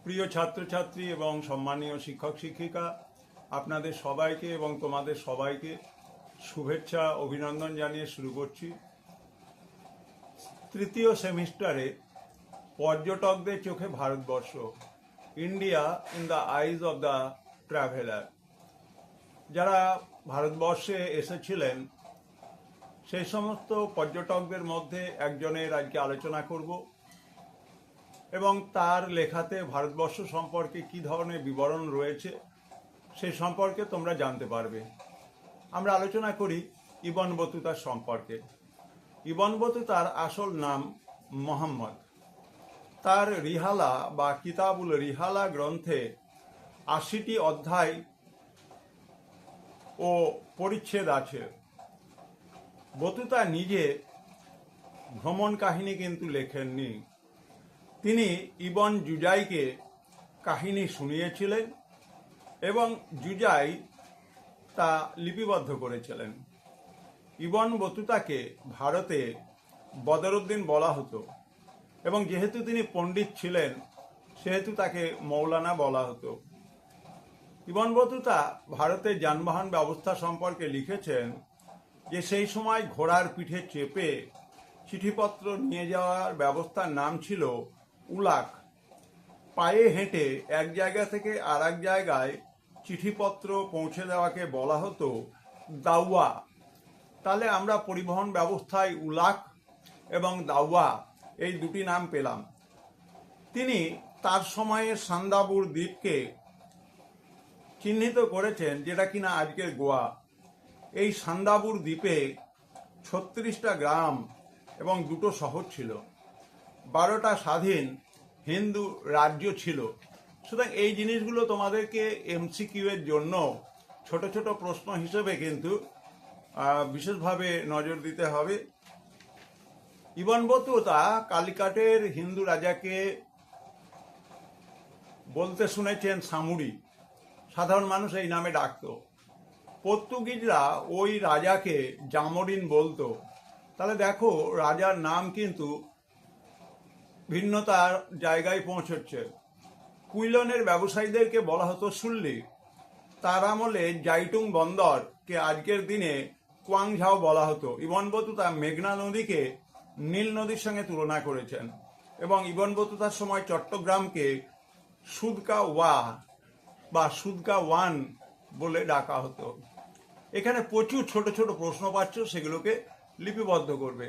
প্রিয় ছাত্রছাত্রী এবং সম্মানীয় শিক্ষক শিক্ষিকা, আপনাদের সবাইকে এবং তোমাদের সবাইকে শুভেচ্ছা অভিনন্দন জানিয়ে শুরু করছি। তৃতীয় সেমিস্টারে পর্যটকদের চোখে Bharatvarsha, India in the eyes of the traveller. যারা ভারতবর্ষে এসেছিলেন সেই সমস্ত পর্যটকদের মধ্যে একজনের আজকে আলোচনা করব এবং তার লেখাতে ভারতবর্ষ সম্পর্কে কী ধরনের বিবরণ রয়েছে সেই সম্পর্কে তোমরা জানতে পারবে। আমরা আলোচনা করি ইবন বতুতার সম্পর্কে। ইবন বতুতার আসল নাম মোহাম্মদ। তার রিহালা বা কিতাবুল রিহালা গ্রন্থে ৮০টি অধ্যায় ও পরিচ্ছেদ আছে। বতুতা নিজে ভ্রমণ কাহিনী কিন্তু লেখেননি। তিনি ইবন জুজাইকে কাহিনী শুনিয়েছিলেন এবং জুজাই তা লিপিবদ্ধ করেছিলেন। ইবন বতুতাকে ভারতে বদরুদ্দিন বলা হতো এবং যেহেতু তিনি পণ্ডিত ছিলেন সেহেতু তাকে মৌলানা বলা হতো। ইবন বতুতা ভারতের যানবাহন ব্যবস্থা সম্পর্কে লিখেছেন যে সেই সময় ঘোড়ার পিঠে চেপে চিঠিপত্র নিয়ে যাওয়ার ব্যবস্থার নাম ছিল উলাক। পায়ে হেঁটে এক জায়গা থেকে আর এক জায়গায় চিঠিপত্র পৌঁছে দেওয়াকে বলা হতো দাওয়া। তাহলে আমরা পরিবহন ব্যবস্থায় উলাক এবং দাওয়া এই দুটি নাম পেলাম। তিনি তার সময়ে সান্দাবুর দ্বীপকে চিহ্নিত করেছেন, যেটা কিনা আজকের গোয়া। এই সান্দাবুর দ্বীপে ৩৬টা গ্রাম এবং 2টো শহর ছিল, 12টা স্বাধীন হিন্দু রাজ্য ছিল। সুতরাং এই জিনিসগুলো তোমাদেরকে এমসিকিউ এর জন্য ছোট ছোট প্রশ্ন হিসেবে কিন্তু বিশেষভাবে নজর দিতে হবে। ইবন বতুতা কালিকাটের হিন্দু রাজাকে বলতে শুনেছেন সামুরি, সাধারণ মানুষ এই নামে ডাকত। পর্তুগিজরা ওই রাজাকে জামরিন বলতো। তাহলে দেখো রাজার নাম কিন্তু ভিন্নতার জায়গায় পৌঁছচ্ছে। কুইলনের ব্যবসায়ীদেরকে বলা হতো সুল্লি। তার আমলে জাইটুং বন্দরকে আজকের দিনে কোয়াংঝাও বলা হতো। ইবন বতুতা মেঘনা নদীকে নীল নদীর সঙ্গে তুলনা করেছেন এবং ইবন বতুতার সময় চট্টগ্রামকে সুদকা ওয়া বা সুদকা ওয়ান বলে ডাকা হতো। এখানে প্রচুর ছোট ছোট প্রশ্ন পাচ্ছ, সেগুলোকে লিপিবদ্ধ করবে।